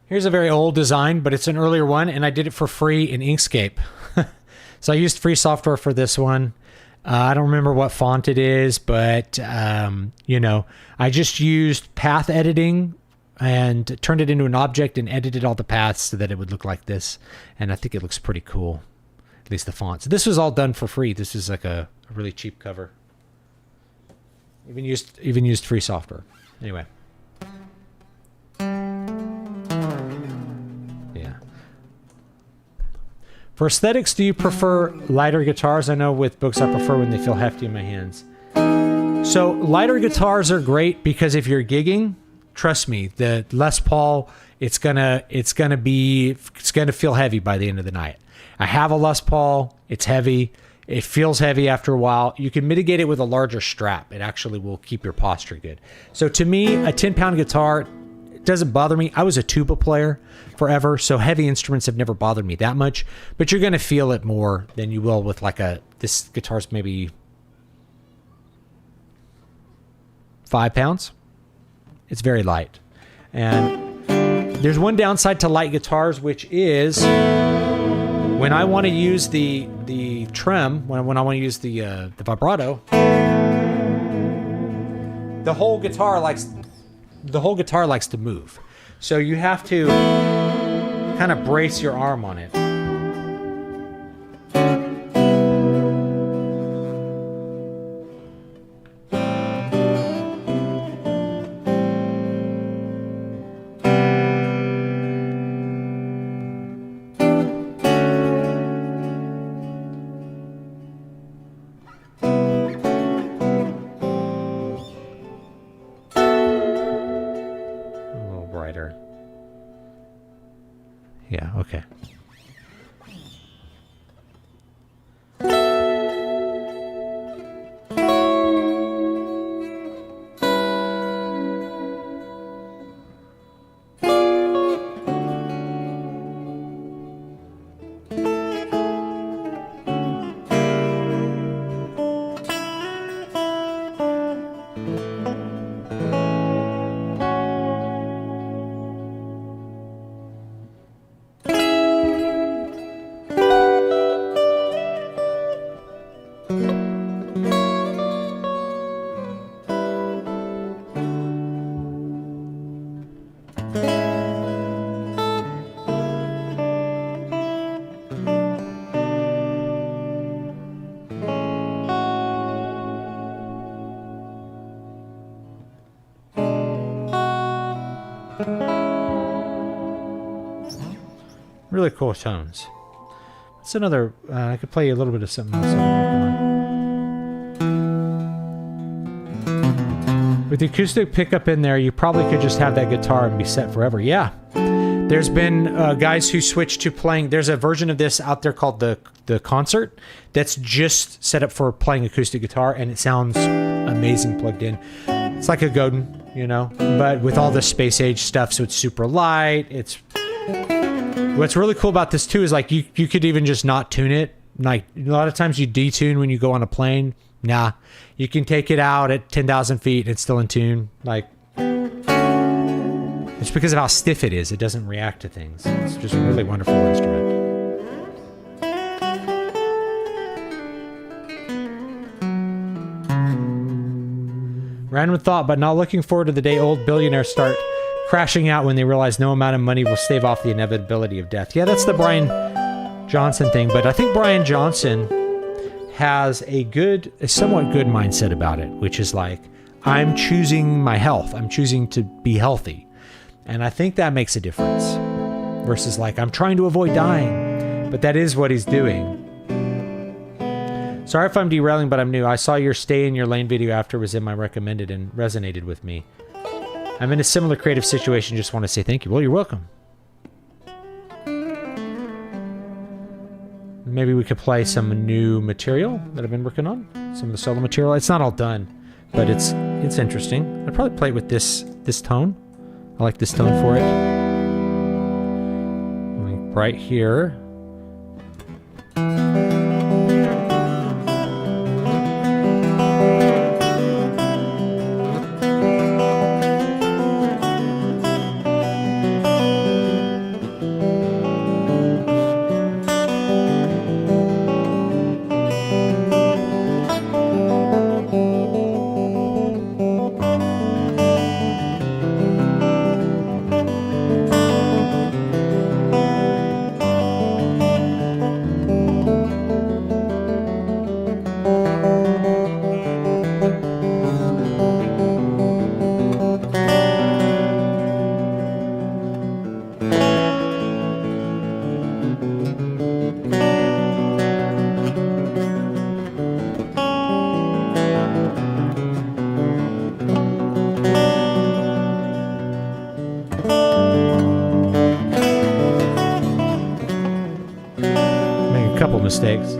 Here's a very old design, but it's an earlier one, and I did it for free in Inkscape. So I used free software for this one. I don't remember what font it is, but, you know, I just used path editing and turned it into an object and edited all the paths so that it would look like this. And I think it looks pretty cool, at least the font. So this was all done for free. This is like a really cheap cover. Even used free software. Anyway. For aesthetics, do you prefer lighter guitars? I know with books I prefer when they feel hefty in my hands. So lighter guitars are great because if you're gigging, trust me, the Les Paul, it's gonna feel heavy by the end of the night. I have a Les Paul, it's heavy, it feels heavy after a while. You can mitigate it with a larger strap. It actually will keep your posture good. So to me, a 10-pound guitar, it doesn't bother me. I was a tuba player forever, so heavy instruments have never bothered me that much, but you're going to feel it more than you will with like this guitar's maybe 5 pounds. It's very light. And there's one downside to light guitars, which is when I want to use the trem, when I want to use the vibrato, the whole guitar likes to move. So you have to kind of brace your arm on it. Yeah, okay. Really cool tones. That's another. I could play you a little bit of something else. With the acoustic pickup in there, you probably could just have that guitar and be set forever. Yeah. There's been guys who switched to playing. There's a version of this out there called the Concert that's just set up for playing acoustic guitar, and it sounds amazing plugged in. It's like a Godin, you know, but with all the space age stuff, so it's super light. What's really cool about this too is like you could even just not tune it. Like a lot of times you detune when you go on a plane. Nah, you can take it out at 10,000 feet and it's still in tune. Like it's because of how stiff it is. It doesn't react to things. It's just a really wonderful instrument. Random thought, but not looking forward to the day old billionaires start crashing out when they realize no amount of money will stave off the inevitability of death. Yeah, that's the Brian Johnson thing, but I think Brian Johnson has a somewhat good mindset about it, which is like, I'm choosing my health. I'm choosing to be healthy. And I think that makes a difference versus like, I'm trying to avoid dying, but that is what he's doing. Sorry if I'm derailing, but I'm new. I saw your stay in your lane video after it was in my recommended and resonated with me. I'm in a similar creative situation. Just want to say thank you. Well, you're welcome. Maybe we could play some new material that I've been working on. Some of the solo material. It's not all done, but it's interesting. I'd probably play it with this tone. I like this tone for it. Like right here. Mistakes.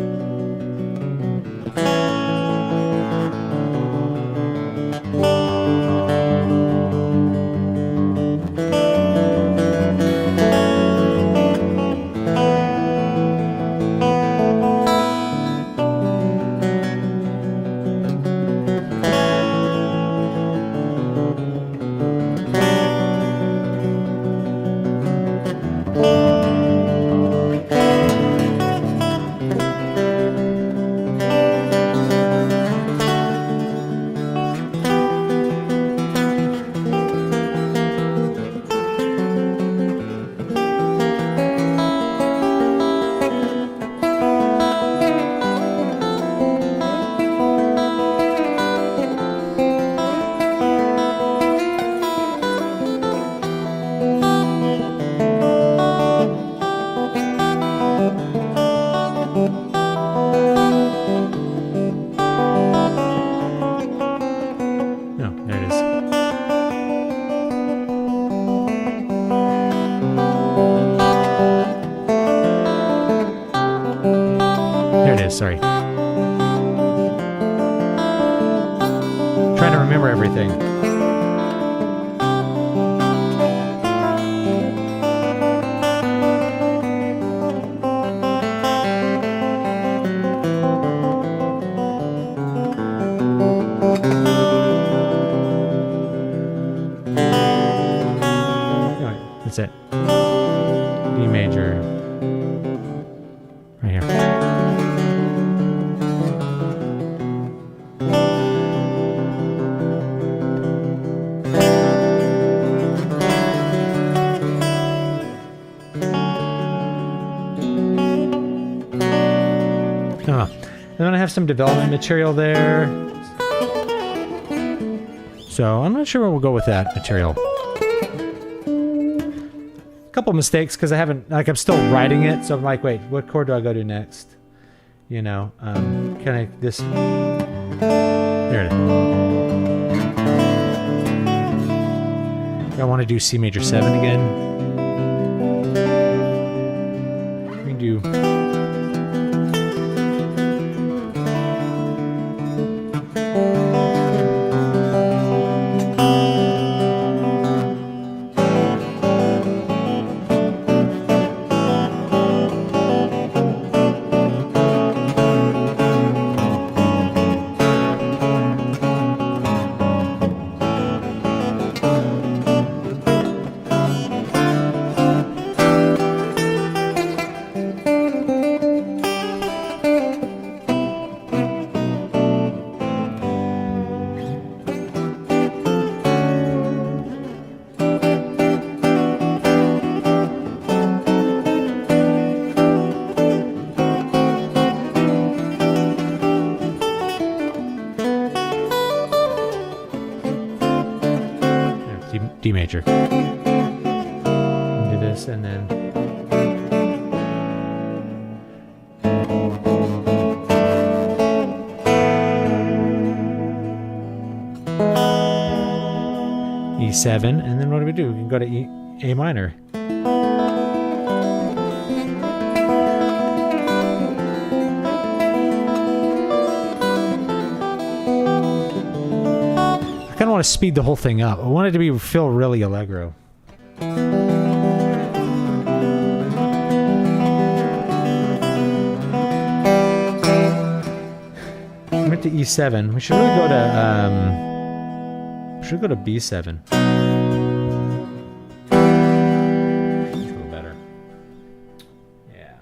sorry. Trying to remember everything. That's it. D major. Right here. And then I have some development material there. So I'm not sure where we'll go with that material. Couple mistakes because I haven't, like, I'm still writing it, so I'm like, wait, what chord do I go to next? You know, can I, this, there it is. I want to do C major 7 again. We can do, D major. Do this and then E7, and then what do? We can go to A minor. I kind of want to speed the whole thing up. I want it to feel really allegro. I went to E7. We should really go to B7. A little better. Yeah.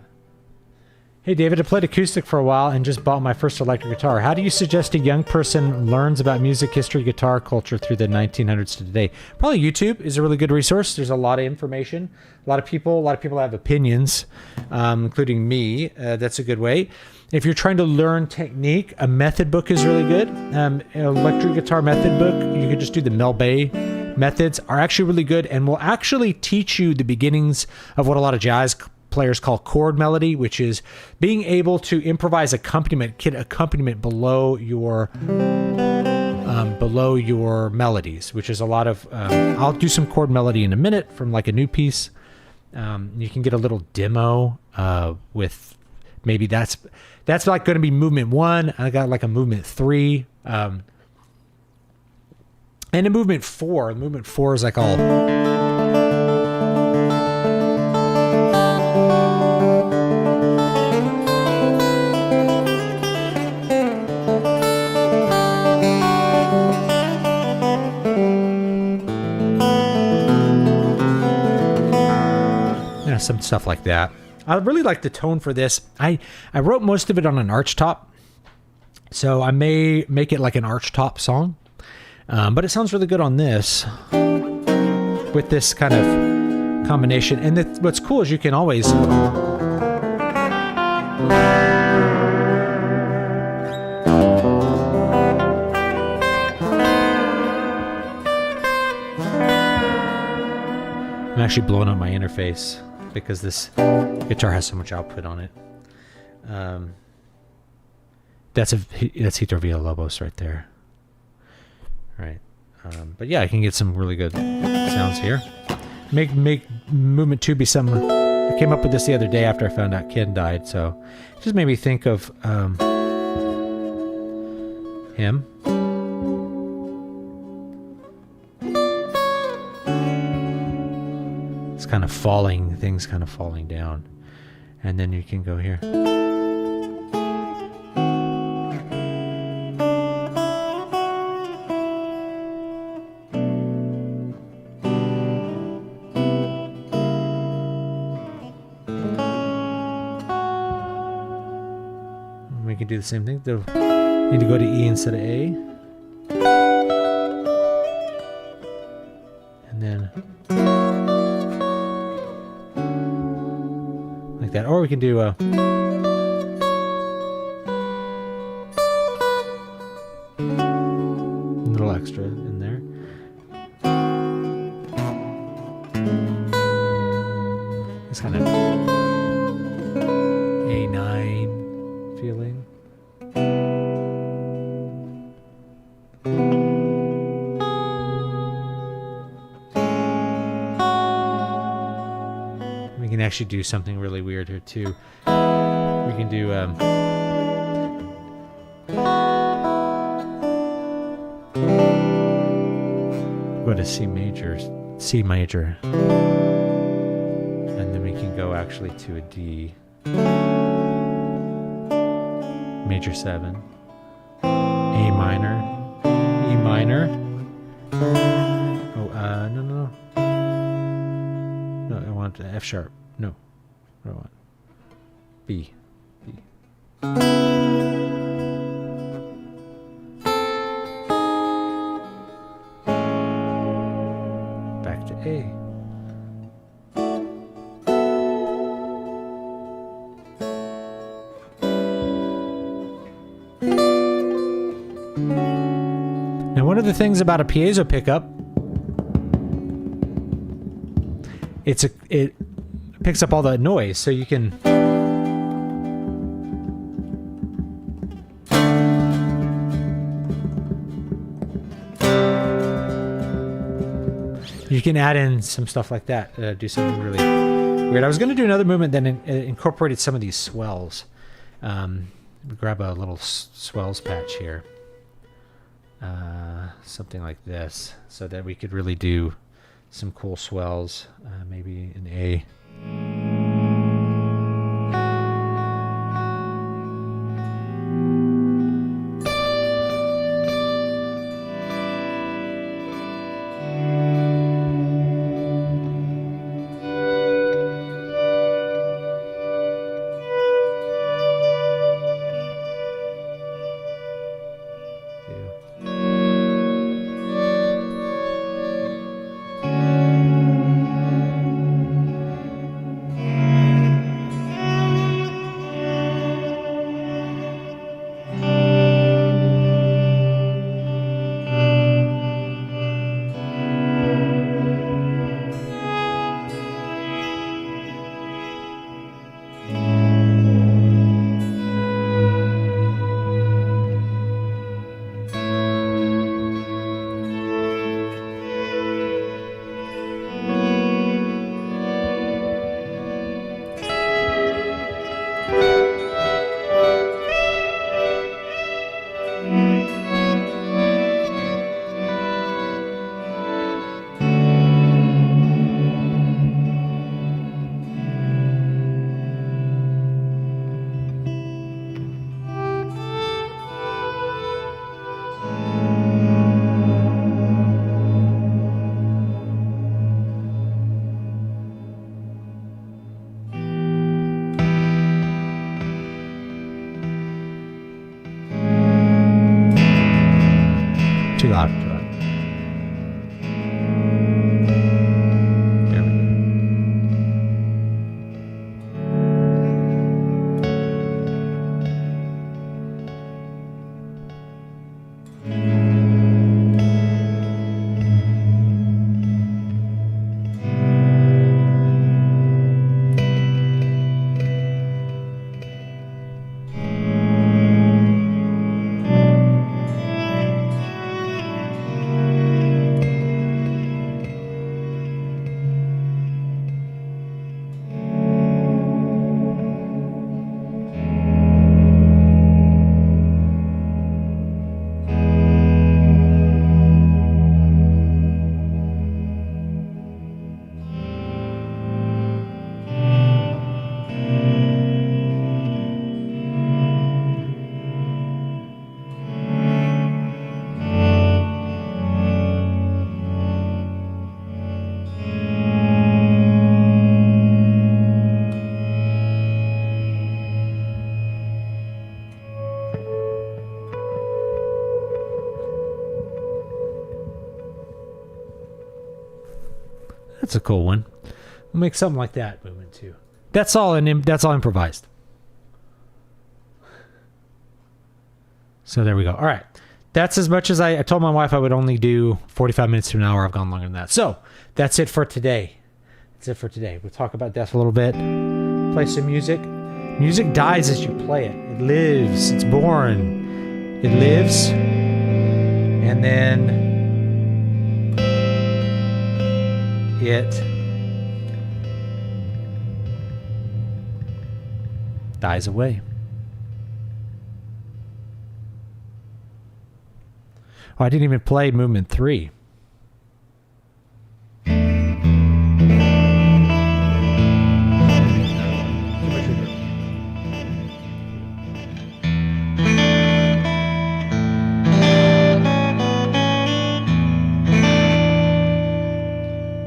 Hey David, I played acoustic for a while and just bought my first electric guitar. How do you suggest a young person learns about music history, guitar culture through the 1900s to today? Probably YouTube is a really good resource. There's a lot of information. A lot of people have opinions, including me. That's a good way. If you're trying to learn technique, a method book is really good. An electric guitar method book, you could just do the Mel Bay methods, are actually really good and will actually teach you the beginnings of what a lot of jazz players call chord melody, which is being able to improvise accompaniment, kit accompaniment below your melodies, which is a lot of, I'll do some chord melody in a minute from like a new piece. You can get a little demo with maybe that's like going to be movement 1. I got like a movement 3, and a movement 4. Movement 4 is like all. Yeah, some stuff like that. I really like the tone for this. I wrote most of it on an archtop, so I may make it like an archtop song, but it sounds really good on this with this kind of combination. And what's cool is you can always I'm actually blowing up my interface because this guitar has so much output on it. That's Hitor Villalobos right there. Right. But yeah, I can get some really good sounds here. Make movement 2 be some I came up with this the other day after I found out Ken died, so it just made me think of him. It's kind of falling, things kind of falling down. And then you can go here. We can do the same thing. Need to go to E instead of A. And then like that. Or we can do a little extra in there. It's kind of A9 feeling. We can actually do something really weird here too. We can do go to C major, and then we can go actually to a D, major 7, A minor, E minor. Oh, no, I want F sharp. No, what do I want? B. Back to A. Now, one of the things about a piezo pickup, it picks up all the noise, so you can add in some stuff like that, do something really weird. I was going to do another movement that incorporated some of these swells. Grab a little swells patch here, something like this, so that we could really do some cool swells, maybe an A. Too loud. There we go. That's a cool one. We'll make something like that movement too. That's all improvised. So there we go. All right. That's as much as I told my wife I would only do 45 minutes to an hour. I've gone longer than that. So that's it for today. We'll talk about death a little bit. Play some music. Music dies as you play it. It lives. It's born. It lives. And then it dies away. Oh, I didn't even play movement 3.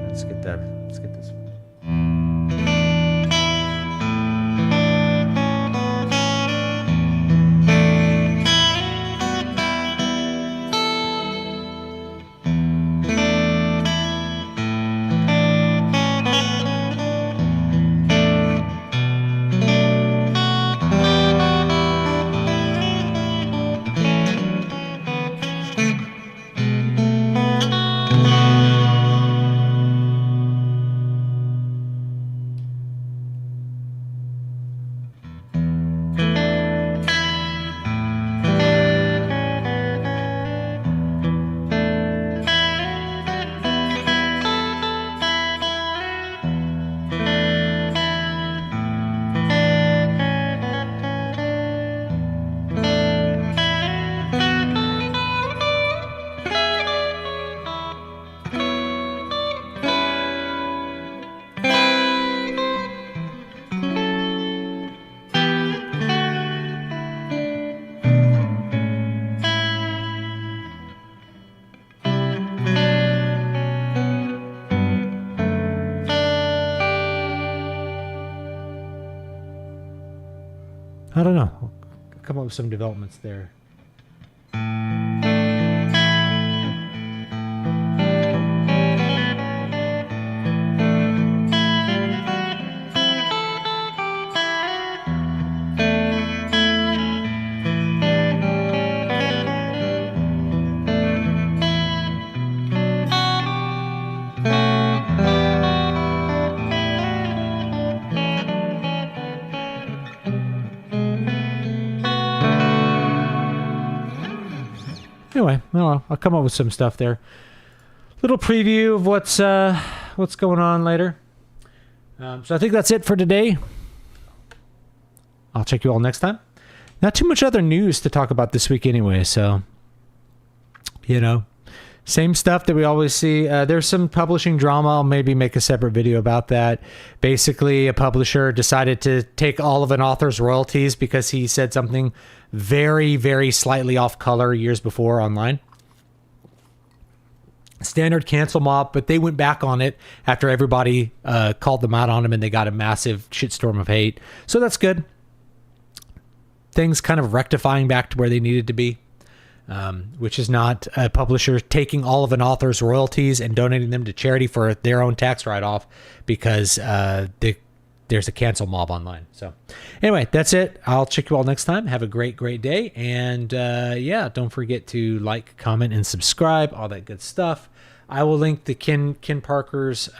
Let's get this. I don't know. I'll come up with some developments there. Anyway, I'll come up with some stuff there. Little preview of what's going on later. So I think that's it for today. I'll check you all next time. Not too much other news to talk about this week anyway, so, same stuff that we always see. There's some publishing drama. I'll maybe make a separate video about that. Basically, a publisher decided to take all of an author's royalties because he said something very, very slightly off color years before online. Standard cancel mob, but they went back on it after everybody called them out on him, and they got a massive shitstorm of hate. So that's good. Things kind of rectifying back to where they needed to be, which is not a publisher taking all of an author's royalties and donating them to charity for their own tax write-off because there's a cancel mob online. So anyway, that's it. I'll check you all next time. Have a great, great day. And don't forget to like, comment, and subscribe, all that good stuff. I will link the Ken Parker's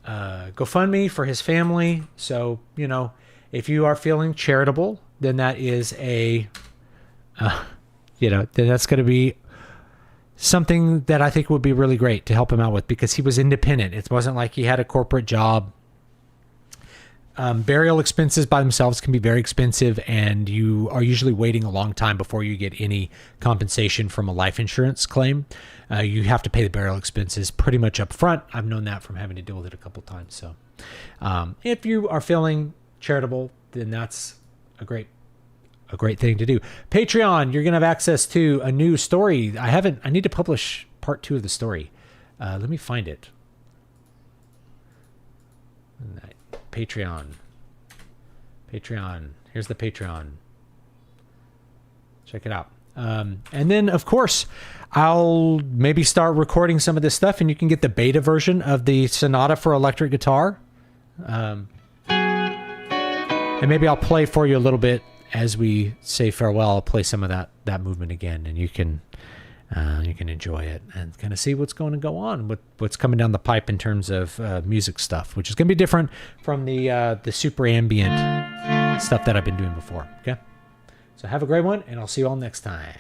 GoFundMe for his family. So, if you are feeling charitable, then that is then that's going to be something that I think would be really great to help him out with, because he was independent. It wasn't like he had a corporate job. Burial expenses by themselves can be very expensive, and you are usually waiting a long time before you get any compensation from a life insurance claim. You have to pay the burial expenses pretty much up front. I've known that from having to deal with it a couple times. So if you are feeling charitable, then that's a great thing to do. Patreon, you're going to have access to a new story. I need to publish part 2 of the story. Let me find it. Patreon. Here's the Patreon. Check it out. And then, of course, I'll maybe start recording some of this stuff, and you can get the beta version of the Sonata for electric guitar. And maybe I'll play for you a little bit as we say farewell. I'll play some of that movement again, and you can enjoy it and kind of see what's going to go on, what's coming down the pipe in terms of music stuff, which is going to be different from the super ambient stuff that I've been doing before. Okay, so have a great one, and I'll see you all next time.